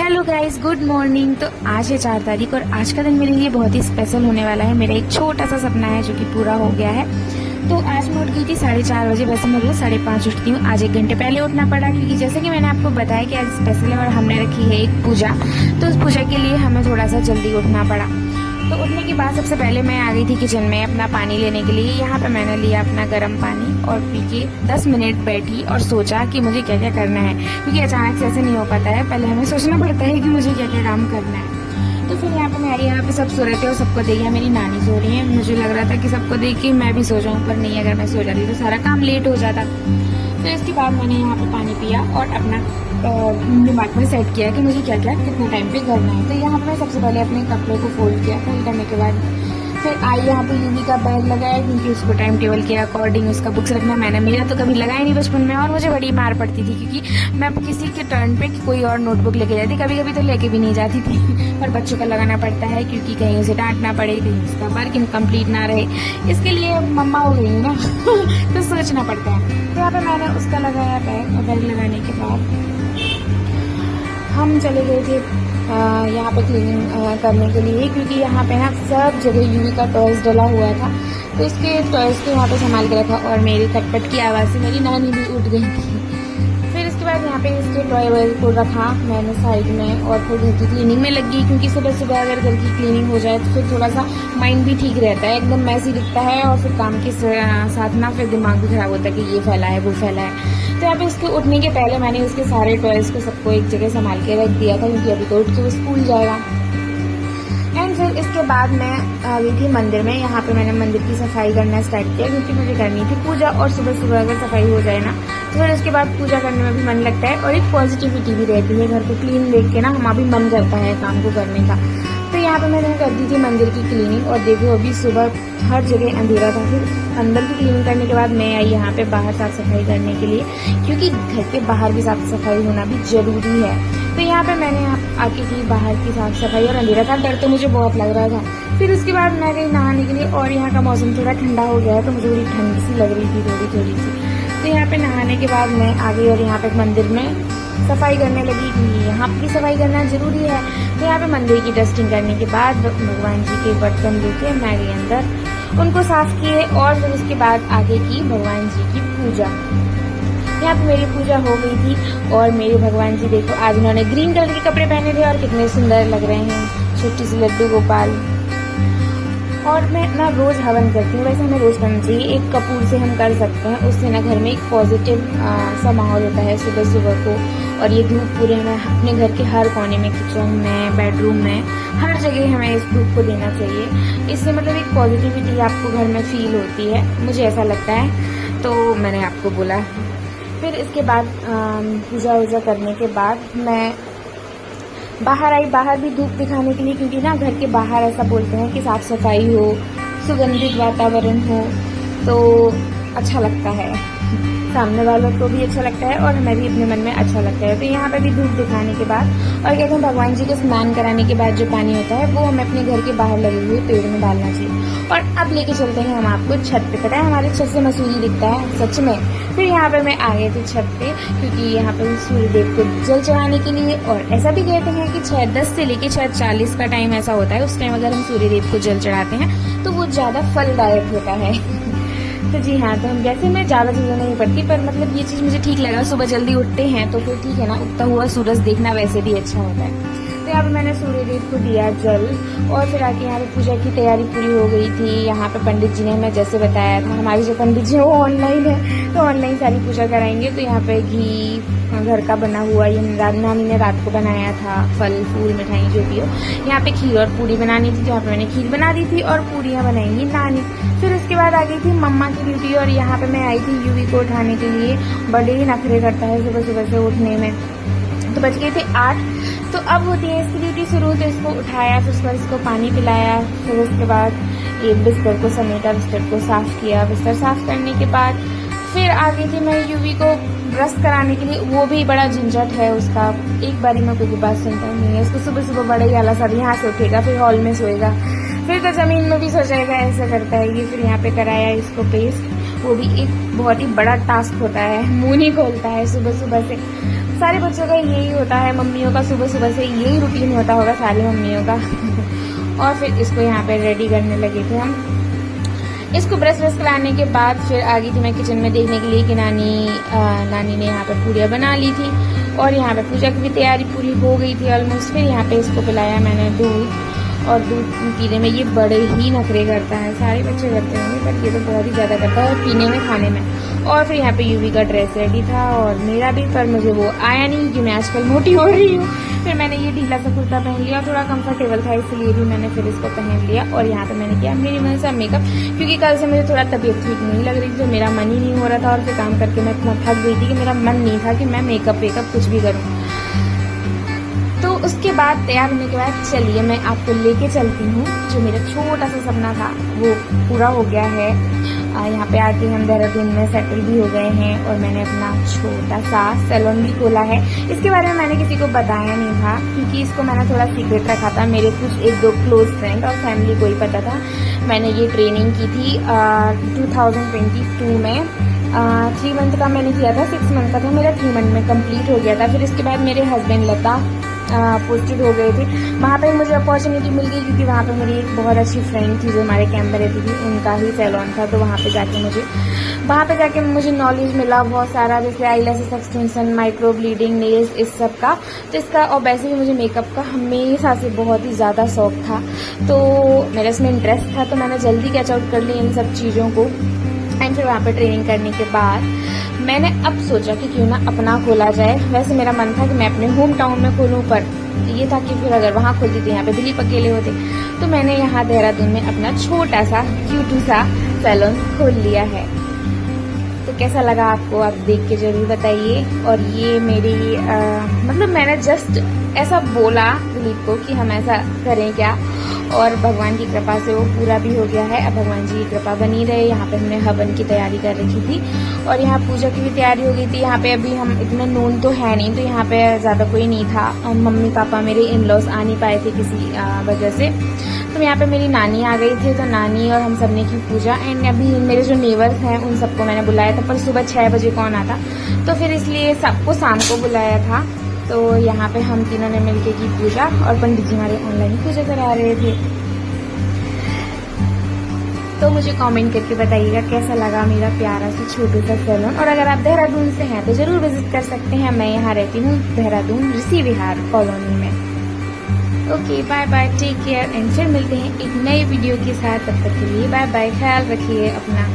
Hello guys, good morning. तो आज है 4 तारीख और आज का दिन मेरे लिए बहुत ही स्पेशल होने वाला है। मेरा एक छोटा सा सपना है जो कि पूरा हो गया है। तो आज मैं उठ गई थी 4:30 बजे। वैसे मैं रोज 5:30 उठती हूँ। आज 1 घंटे पहले उठना पड़ा क्योंकि जैसे कि मैंने आपको बताया कि आज स्पेशल है और हमने रखी है एक पूजा। तो उस पूजा के लिए हमें थोड़ा सा जल्दी उठना पड़ा। तो उठने के बाद सबसे पहले मैं आ गई थी किचन में अपना पानी लेने के लिए। यहाँ पे मैंने लिया अपना गर्म पानी और पी के 10 मिनट बैठी और सोचा कि मुझे क्या क्या करना है, क्योंकि अचानक से ऐसे नहीं हो पाता है। पहले हमें सोचना पड़ता है कि मुझे क्या क्या काम करना है। तो फिर यहाँ पे मैं आई, यहाँ पे सब सो रहे थे और सबको देख लिया। मेरी नानी सो रही है। मुझे लग रहा था कि सबको देख के मैं भी सो जाऊँ, पर नहीं, अगर मैं सो जाती तो सारा काम लेट हो जाता। फिर इसके बाद मैंने यहाँ पे पानी पिया और अपना दिमाग में सेट किया कि मुझे क्या क्या कितने टाइम पे करना है। तो यहाँ पे मैं सबसे पहले अपने कपड़े को फोल्ड किया। फोल्ड करने के बाद फिर आई यहाँ पे यूवी का बैग लगाया, क्योंकि उसको टाइम टेबल के अकॉर्डिंग उसका बुक्स रखना। मेरा तो कभी लगाया नहीं बचपन में और मुझे बड़ी मार पड़ती थी, क्योंकि मैं किसी के टर्न पे कोई और नोटबुक लेके जाती, कभी कभी तो लेके भी नहीं जाती थी। पर बच्चों का लगाना पड़ता है, क्योंकि कहीं उसे डांटना पड़े, कहीं उसका वर्क इनकम्प्लीट ना रहे। इसके लिए मम्मा हो गई ना तो सोचना पड़ता है। तो यहाँ पे मैंने उसका लगाया बैग, और बैग लगाने के बाद हम चले गए थे यहाँ पे क्लीनिंग करने के लिए, क्योंकि यहाँ पे ना सब जगह यूवी का टॉयज डला हुआ था। तो इसके टॉयज को यहाँ पे संभाल के रखा और मेरी खटपट की आवाज़ से मेरी नानी भी उठ गई थी। फिर इसके बाद यहाँ पे इसके टॉय वॉय को रखा मैंने साइड में और फिर घर की क्लीनिंग में लग गई, क्योंकि सुबह सुबह अगर घर की क्लीनिंग हो जाए तो फिर थोड़ा सा माइंड भी ठीक रहता है। एकदम मैसी दिखता है और फिर काम के साथ ना फिर दिमाग भी खराब होता है कि ये फैला है वो फैला है। तो यहाँ पे उसके उठने के पहले मैंने उसके सारे टॉयज को सबको एक जगह संभाल के रख दिया था, क्योंकि अभी तो उठ के वो स्कूल जाएगा। एंड फिर इसके बाद मैं आ गई थी मंदिर में। यहाँ पे मैंने मंदिर की सफाई करना स्टार्ट किया, क्योंकि मुझे करनी थी पूजा। और सुबह सुबह अगर सफाई हो जाए ना तो फिर उसके बाद पूजा करने में भी मन लगता है और एक पॉजिटिविटी भी रहती है। घर को क्लीन देख के ना हमारा भी मन करता है काम को करने का। तो यहाँ पे मैंने कर दी थी मंदिर की क्लीनिंग और देखो अभी सुबह हर जगह अंधेरा था। फिर अंदर की क्लीनिंग करने के बाद मैं आई यहाँ पे बाहर साफ सफाई करने के लिए, क्योंकि घर के बाहर भी साफ सफाई होना भी जरूरी है। तो यहाँ पे मैंने आके की बाहर की साफ सफाई और अंधेरा था, डर तो मुझे बहुत लग रहा था। फिर उसके बाद मैं गई नहाने के लिए और यहाँ का मौसम थोड़ा ठंडा हो गया है, तो मुझे थोड़ी ठंड सी लग रही थी थोड़ी थोड़ी सी। तो यहाँ पे नहाने के बाद मैं आ गई और यहाँ पे मंदिर में सफाई करने लगी, क्योंकि यहाँ की सफाई करना जरूरी है। तो यहाँ पे मंदिर की डस्टिंग करने के बाद भगवान जी के बर्तन लेके मैं गई अंदर, उनको साफ किए और फिर उसके बाद आगे की भगवान जी की पूजा। यहाँ पे मेरी पूजा हो गई थी और मेरे भगवान जी देखो आज उन्होंने ग्रीन कलर के कपड़े पहने थे और कितने सुंदर लग रहे हैं, छोटी सी लड्डू गोपाल। और मैं ना रोज़ हवन करती हूँ, वैसे हमें रोज़ करना चाहिए। एक कपूर से हम कर सकते हैं, उससे ना घर में एक पॉजिटिव सा माहौल होता है सुबह सुबह को। और ये धूप पूरे हमें अपने घर के हर कोने में, किचन में, बेडरूम में, हर जगह हमें इस धूप को देना चाहिए। इससे मतलब एक पॉजिटिविटी आपको घर में फील होती है, मुझे ऐसा लगता है। तो मैंने आपको बोला। फिर इसके बाद पूजा वूजा करने के बाद मैं बाहर आई, बाहर भी धूप दिखाने के लिए, क्योंकि ना घर के बाहर ऐसा बोलते हैं कि साफ सफाई हो, सुगंधित वातावरण हो तो अच्छा लगता है, सामने वालों को भी अच्छा लगता है और हमें भी अपने मन में अच्छा लगता है। तो यहाँ पे भी धूप दिखाने के बाद और कहते हैं भगवान जी को स्नान कराने के बाद जो पानी होता है वो हमें अपने घर के बाहर लगे हुए पेड़ में डालना चाहिए। और अब लेके चलते हैं हम आपको छत पे। पता है हमारे छत से मसूरी दिखता है सच में। फिर यहाँ पे मैं आ गई थी छत पे, क्योंकि यहाँ पे सूर्य देव को जल चढ़ाने के लिए। और ऐसा भी कहते हैं कि 6:10 से लेके 6:40 का टाइम ऐसा होता है, उस टाइम अगर हम सूर्य देव को जल चढ़ाते हैं तो वो ज़्यादा फलदायक होता है। तो जी हाँ, तो हम वैसे मैं ज़्यादा चीज़ें नहीं पढ़ती, पर मतलब ये चीज़ मुझे ठीक लगा। सुबह जल्दी उठते हैं तो फिर ठीक है ना, उगता हुआ सूरज देखना वैसे भी अच्छा होता है। तो यहाँ पे मैंने सूर्य देव को दिया जल और फिर आके यहाँ पे पूजा की तैयारी पूरी हो गई थी। यहाँ पे पंडित जी ने हमें जैसे बताया था, हमारी जो पंडित जी है वो ऑनलाइन है, तो ऑनलाइन सारी पूजा कराएंगे। तो यहाँ पे घी घर का बना हुआ ये नानी ने रात को बनाया था, फल फूल मिठाई जो भी हो। यहाँ पे खीर और पूरी बनानी थी, जहाँ पे मैंने खीर बना दी थी और पूरियाँ बनाएंगी नानी। फिर उसके बाद आ गई थी मम्मा की ड्यूटी और यहाँ पे मैं आई थी यूवी को उठाने के लिए। बड़े ही नखरे करता है सुबह सुबह से उठने में। तो बज गए थे 8, तो अब होती है इसकी ड्यूटी शुरू। तो इसको उठाया, फिर उसके बाद इसको पानी पिलाया, फिर उसके बाद एक बिस्तर को समेटा, बिस्तर को साफ़ किया। बिस्तर साफ़ करने के बाद फिर आ गई थी मैं यूवी को ब्रश कराने के लिए। वो भी बड़ा झंझट है उसका, एक बारी में कोई बात सुनता नहीं है। उसको सुबह सुबह बड़ा ही आलस आता है, यहाँ से उठेगा फिर हॉल में सोएगा, फिर तो ज़मीन में भी सो जाएगा, ऐसा करता है ये। फिर यहाँ पे कराया इसको पेस्ट, वो भी एक बहुत ही बड़ा टास्क होता है, मुँह नहीं खोलता है सुबह सुबह से। सारे बच्चों का यही होता है, मम्मियों का सुबह सुबह से यही रूटीन होता होगा सारी मम्मियों का। और फिर इसको यहाँ पे रेडी करने लगे थे हम। इसको ब्रश व्रश कराने के बाद फिर आ गई थी मैं किचन में देखने के लिए कि नानी ने यहाँ पे पूड़ियाँ बना ली थी और यहाँ पे पूजा की भी तैयारी पूरी हो गई थी ऑलमोस्ट। फिर यहाँ पे इसको पिलाया मैंने दूध, और दूध पीने में ये बड़े ही नखरे करता है, सारे बच्चे करते होंगे बट ये तो बहुत ही ज़्यादा करता है पीने में खाने में। और फिर यहाँ पे यूवी का ड्रेस रेडी था और मेरा भी, पर मुझे वो आया नहीं क्योंकि मैं आजकल मोटी हो रही हूँ। फिर मैंने ये ढीला सा कुर्ता पहन लिया, थोड़ा कंफर्टेबल था इसलिए भी मैंने फिर इसको पहन लिया। और यहाँ पे मैंने किया मेरी मन सा मेकअप, क्योंकि कल से मुझे थोड़ा तबीयत ठीक नहीं लग रही थी, तो मेरा मन ही नहीं हो रहा था और फिर काम करके मैं इतना थक गई थी कि मेरा मन नहीं था कि मैं मेकअप कुछ भी करूँ। तो उसके बाद तैयार होने के बाद चलिए मैं आपको लेके चलती हूँ, जो मेरा छोटा सा सपना था वो पूरा हो गया है। यहाँ पे आके हम देहरादून में सेटल भी हो गए हैं और मैंने अपना छोटा सा सैलून भी खोला है। इसके बारे में मैंने किसी को बताया नहीं था क्योंकि इसको मैंने थोड़ा सीक्रेट रखा था, मेरे कुछ 1-2 क्लोज फ्रेंड और फैमिली को ही पता था। मैंने ये ट्रेनिंग की थी 2022 में, 3 मंथ का मैंने किया था, 6 मंथ का था मेरा, 3 मंथ में कंप्लीट हो गया था। फिर इसके बाद मेरे हस्बैंड लता पोस्टेड हो गए थे, वहाँ पे मुझे अपॉर्चुनिटी मिल गई क्योंकि वहाँ पे मेरी एक बहुत अच्छी फ्रेंड थी जो हमारे कैंप में रहती थी, उनका ही सैलून था। तो वहाँ पे जाके मुझे नॉलेज मिला बहुत सारा, जैसे eyelashes extension, micro bleeding, nails, इस सब का। तो इसका, और वैसे भी मुझे मेकअप का हमेशा से बहुत ही ज़्यादा शौक था, तो मेरा इसमें इंटरेस्ट था, तो मैंने जल्दी कैच आउट कर ली इन सब चीज़ों को। एंड फिर वहाँ पे ट्रेनिंग करने के बाद मैंने अब सोचा कि क्यों ना अपना खोला जाए। वैसे मेरा मन था कि मैं अपने होम टाउन में खोलूँ, पर ये था कि फिर अगर वहाँ खोलती थी यहाँ पे दिलीप अकेले होते, तो मैंने यहाँ देहरादून में अपना छोटा सा क्यूट सा सैलून खोल लिया है। तो कैसा लगा आपको, आप देख के जरूर बताइए। और ये मेरी मतलब मैंने जस्ट ऐसा बोला दिलीप को कि हम ऐसा करें क्या, और भगवान की कृपा से वो पूरा भी हो गया है। अब भगवान जी की कृपा बनी रहे। यहाँ पे हमने हवन की तैयारी कर रखी थी और यहाँ पूजा की भी तैयारी हो गई थी। यहाँ पे अभी हम इतने नोन तो है नहीं, तो यहाँ पे ज़्यादा कोई नहीं था। मम्मी पापा मेरे इन लॉज आ नहीं पाए थे किसी वजह से, तो यहाँ पे मेरी नानी आ गई थी, तो नानी और हम सब ने की पूजा। एंड अभी मेरे जो नेबर्स हैं उन सबको मैंने बुलाया था, पर सुबह 6 बजे कौन आता, तो फिर इसलिए सबको शाम को बुलाया था। तो यहाँ पे हम तीनों ने मिलके की पूजा और पंडित जी हमारे ऑनलाइन पूजा करा रहे थे। तो मुझे कमेंट करके बताइएगा कैसा लगा मेरा प्यारा सा छोटा सा सैलून। और अगर आप देहरादून से हैं तो ज़रूर विजिट कर सकते हैं। मैं यहाँ रहती हूँ देहरादून ऋषि विहार कॉलोनी में। Okay, bye bye, take care, and फिर मिलते हैं एक नए वीडियो के साथ। तब तक के लिए बाय बाय, ख्याल रखिए अपना।